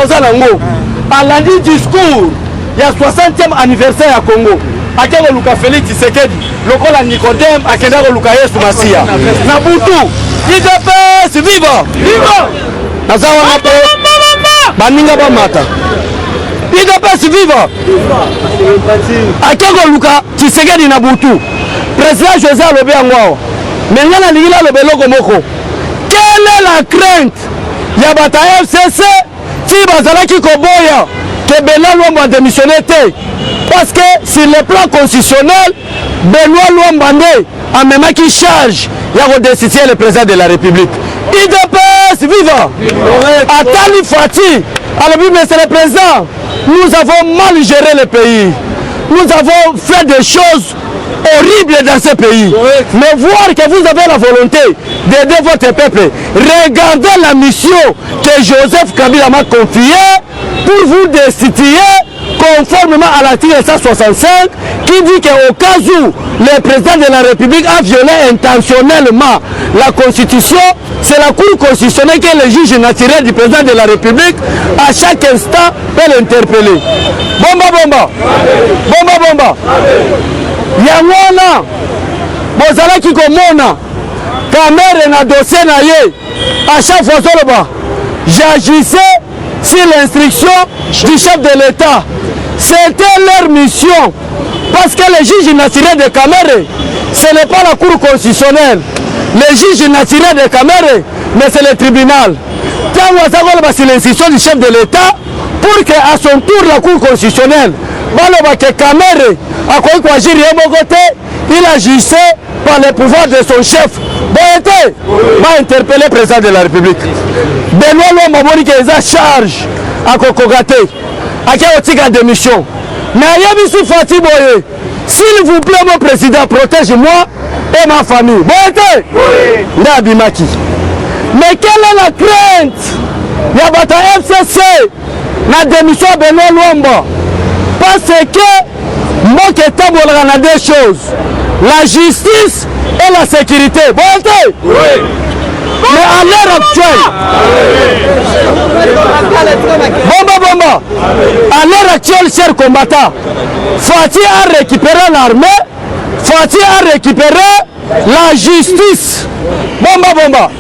toza nango alandi discours ya 60e anniversaire ya Congo akeko luka Félix Tshisekedi lokola Nicodème akendako luka Yesu Masia na butu IDPS viva viva nazawa ngapo baninga bamata IDPS viva akeko luka Tshisekedi na butu président José alobi yango menga na lingila lobe loko moko. Quelle est la crainte ya bata FCC si bazalaki koboya que Benoît Luamba a démissionné parce que sur le plan constitutionnel Benoît Luamba a même qui charge de destituer le président de la République. IDPS viva Atali Fati alors monsieur le président, nous avons mal géré le pays, nous avons fait des choses horribles dans ce pays. Mais voir que vous avez la volonté d'aider votre peuple, regardez la mission que Joseph Kabila m'a confiée pour vous destituer conformément à l'article 165 qui dit qu'au cas où le président de la République a violé intentionnellement la Constitution, c'est la Cour constitutionnelle qui est le juge naturel du président de la République à chaque instant peut l'interpeller. Bomba. Yangwana bozalaki komona kamere na dossier na ye à chaque fois soloba j'agissais sur l'instruction du chef de l'État. C'était leur mission parce que le juge naturel de Camere ce n'est pas la Cour constitutionnelle. Le juge naturel de Camere mais c'est le tribunal. Tant c'est l'instruction du chef de l'État pour que à son tour la Cour constitutionnelle baloba que Camere a quoi agir il agissait par le pouvoir de son chef. Boyete va interpeller le président de la République. Benoît Luamba moni que les a charge à Kokogate à qui a démission. Mais Yabisi Fati Boye, s'il vous plaît mon président, protège-moi et ma famille. Boyete Ndabimaki. Mais quelle est la crainte Yabata FCC la démission de Benoît Luamba? Parce que moi qui est des choses, la justice et la sécurité. Bon, mais à l'heure actuelle, bomba, à l'heure actuelle, chers combattants, Fati a récupéré l'armée, Fati a récupéré la justice. Bomba.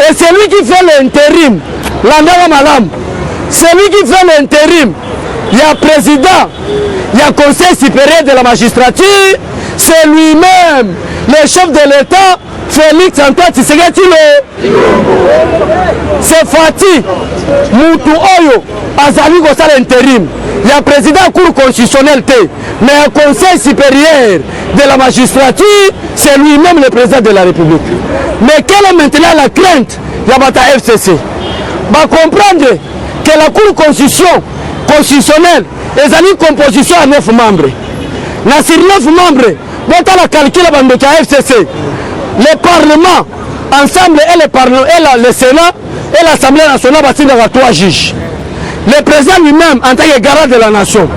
Et c'est lui qui fait l'intérim. L'Andama Malam. C'est lui qui fait l'intérim. Il y a président, il y a conseil supérieur de la magistrature, c'est lui-même, le chef de l'État, Félix Antoine Tshisekedi. C'est Fati, Moutou Oyo, Azali Gossal intérim. Il y a président Cour constitutionnelle, mais un conseil supérieur de la magistrature, c'est lui-même le président de la République. Mais quelle est maintenant la crainte de la FCC? Va comprendre que la Cour constitutionnelle est une composition à 9 membres. Dans ces 9 membres, quand on a calculé la FCC, le Parlement, ensemble, et le Sénat et l'Assemblée nationale, il y a 3 juges. Le président lui-même, en tant que garant de la nation,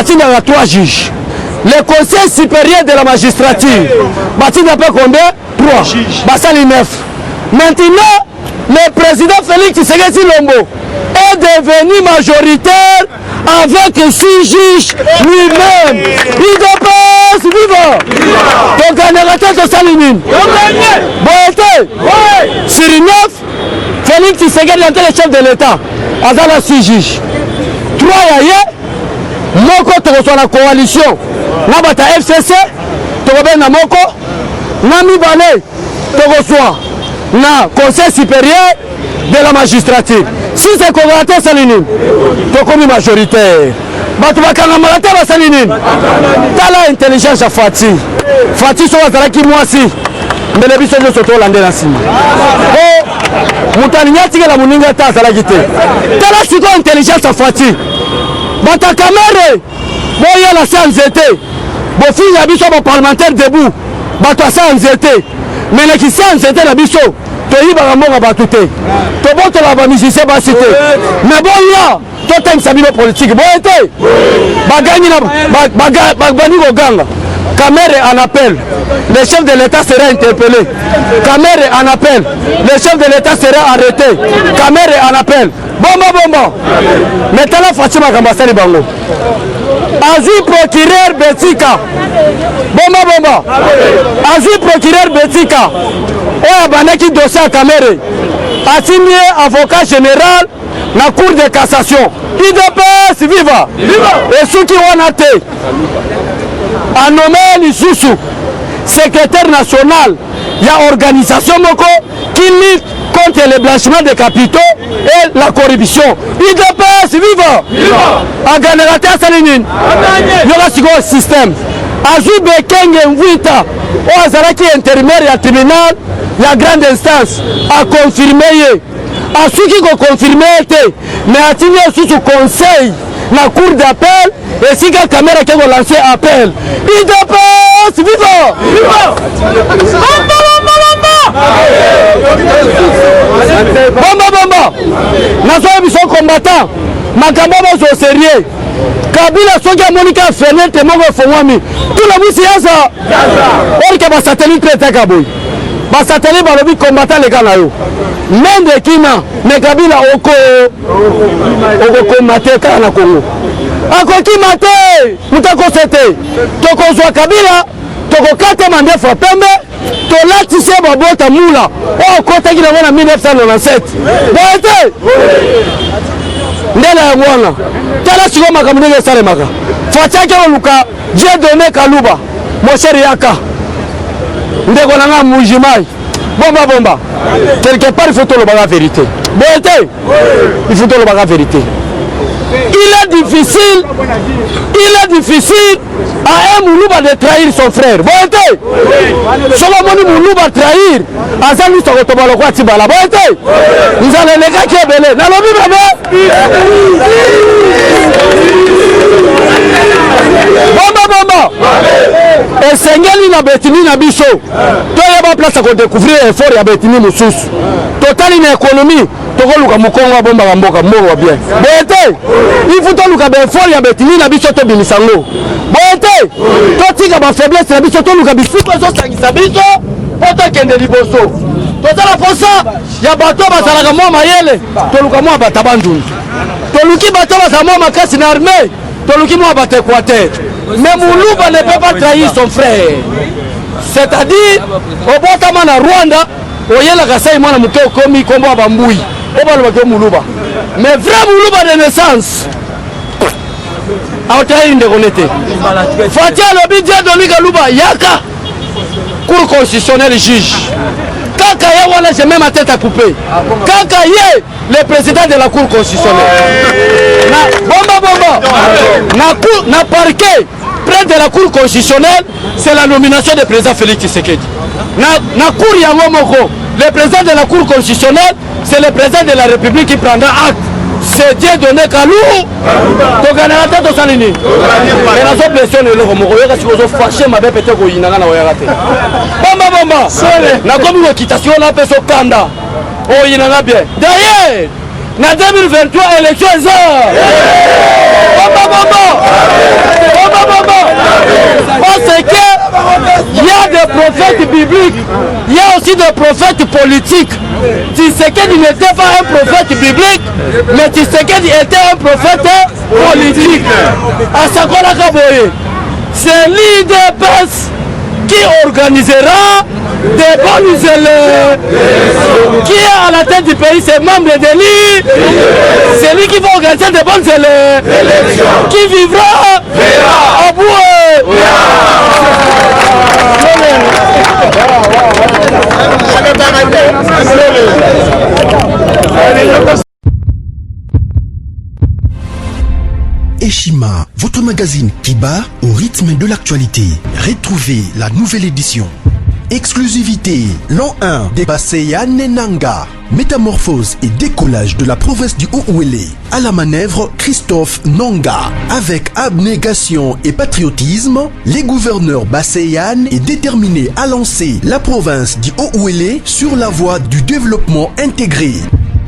il y a 3 juges. Le Conseil supérieur de la magistrature, il y a combien? 3. Il y a 9. Maintenant, le président Félix Tshisekedi Lombo est devenu majoritaire avec 6 juges lui-même. Il dépasse, viva! Donc, on a raté de Salimine. Sur 9, Félix Tshisekedi est le chef de l'État. Il y a 6 juges. 3 yaya, Moko sur la coalition. Nabata FCC, Togoben na Moko, Nami Balé, Togosoa. Na conseil supérieur de la magistrature. Si c'est Kogaté Salinine, tu comme majoritaire. Batubakanga Malata Salinine. T'as l'intelligence à Fati. Fati soit qui moi si. Mais les bisous de Soto Landé la Sima. Oh, Moutaniati la Muninga Tata la Gité. T'as la psycho intelligence à Fati. Batakamere, Boya la Sanzete. Bofi Yabiso, mon parlementaire debout. Batwa Sanzete. Mais les qui c'était la biso, tu y vas à mort à batouté. Tu vas te la musicien va citer. Mais bon là, tu as une sabine politique. Bon été. Bagani na bagani au ganga. Kamere en appel, le chef de l'État sera interpellé. Kamere en appel, le chef de l'État sera arrêté. Kamere en appel. Bon. Maintenant, Fatima Kambasali Bango. Azui procureur Betika. Bon. Azui procureur Betika. Et Abanaki dossier à Kamere. A signé avocat général dans la Cour de cassation. IDPS viva. Et ceux qui ont été a nommé Lissousou secrétaire national, il y a organisation qui lutte contre le blanchiment des capitaux et la corruption. IDPS viva. A Ganelata Salinine. Il y aura un système. Azoube Kenge Mvita, au Azaraki intérimaire et tribunal, il y a grande instance à confirmer. À ceux qui ont confirmé, mais à signer sous conseil la cour d'appel et si la caméra qui a lancé appel. IDPS viva. Bomba. Nous sommes combattants. Makambaba au sérieux. Kabila soki Monica fenêtre moko fongwami. Tout le monde siasa. Orke ba satellite prêt boy. Ba satellite ba lobi combattant les gars na yo. Mende kina ne Kabila oko combattre kana na Congo. Akoki mate mutako sete. Toko zwa Kabila, toko kate mande fa pembe. Tolati se babota mula. O kota kina wana 1997. Boete. Ndela ngwana tala siko makamudege sale maka fatake oluka Dieu donné Kaluba mon cher Yaka ndeko nanga mujimai bomba quelque part il faut tout la vérité boete il faut tout la vérité. Il est difficile à un Moulouba de trahir son frère. Boete Solomoni Moulouba trahir Azali Sokotobalo kwa Tibala. Boete nous allons les gars qui est belé. Nalobi bébé Bomba et Sengeli na Betini na biso. Toyeba place à découvrir effort ya Betini mususu. Total une économie tokoluka mukongo bomba mboka moro bien. Boete il faut to luka be effort ya Betini na biso to bimisango. Boete to tika ba faiblesse na biso to luka bisiko so sangisa biso poto kende liboso. Tozala posa ya bato bazalaka mwa mayele to luka mwa batabanduni. To luki bato bazala mwa makasi na armée to luki mwa batekwate. Mais Moulouba ne peut pas trahir son frère. C'est-à-dire au botama na Rwanda oyela kasai mwana muke komi kombo bambui. Obalobake Moulouba. Mais vrai Moulouba de naissance. Aotayi ndekonnete. Fatia lobi Dieu donné Kaluba Yaka. Cour constitutionnelle juge. Kaka ye wana j'ai même ma tête à couper. Kaka ye le président de la cour constitutionnelle. Na parquet près de la cour constitutionnelle, c'est la nomination du président Félix Tshisekedi. Na cour yango moko, le président de la cour constitutionnelle, c'est le président de la République qui prendra acte. C'est Dieu donné Kalou. Toganera tato salini. Mais la zone blessée ne le remoko. Yaka si vous fâchez ma bête peut-être qu'on y n'a pas regardé. Bomba. Na comme une équitation là peut se kanda. Oh y n'a pas bien. D'ailleurs, na 2023 élection ça. Bomba. Parce que il y a des prophètes bibliques, il y a aussi des prophètes politiques. Tshisekedi n'était pas un prophète biblique, mais Tshisekedi était un prophète politique. À Sakola Kaboye, c'est l'IDPS qui organisera des bonnes élections. Qui est à la tête du pays, c'est membre de l'IDPS. C'est lui qui va organiser des bonnes élections. Qui vivra au bout. Eshima, votre magazine qui bat au rythme de l'actualité. Retrouvez la nouvelle édition. Exclusivité, l'an 1 des Basseyane Nanga. Métamorphose et décollage de la province du Haut-Ouélé. À la manœuvre, Christophe Nanga. Avec abnégation et patriotisme, les gouverneurs Basseyane est déterminé à lancer la province du Haut-Ouélé sur la voie du développement intégré.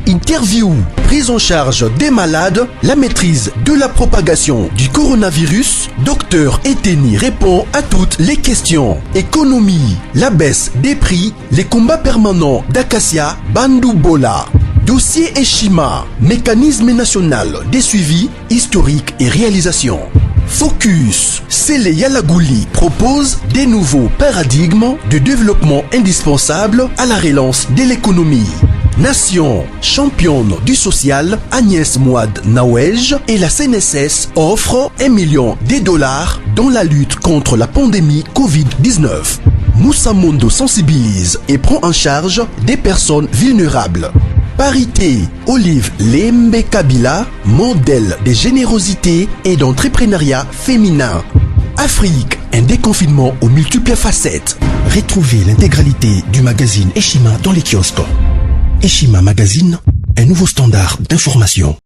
Interview, prise en charge des malades, la maîtrise de la propagation du coronavirus. Dr Eteni répond à toutes les questions. Économie, la baisse des prix, les combats permanents d'Acacia, Bandou Bola. Dossier Eshima, mécanisme national des suivis historiques et réalisations. Focus, Sele Yalagouli propose des nouveaux paradigmes de développement indispensables à la relance de l'économie. Nation, championne du social, Agnès Mouad Nawej et la CNSS offrent $1 million dans la lutte contre la pandémie Covid-19. Moussa Mondo sensibilise et prend en charge des personnes vulnérables. Parité, Olive Lembe Kabila, modèle de générosité et d'entrepreneuriat féminin. Afrique, un déconfinement aux multiples facettes. Retrouvez l'intégralité du magazine Eshima dans les kiosques. Eshima Magazine, un nouveau standard d'information.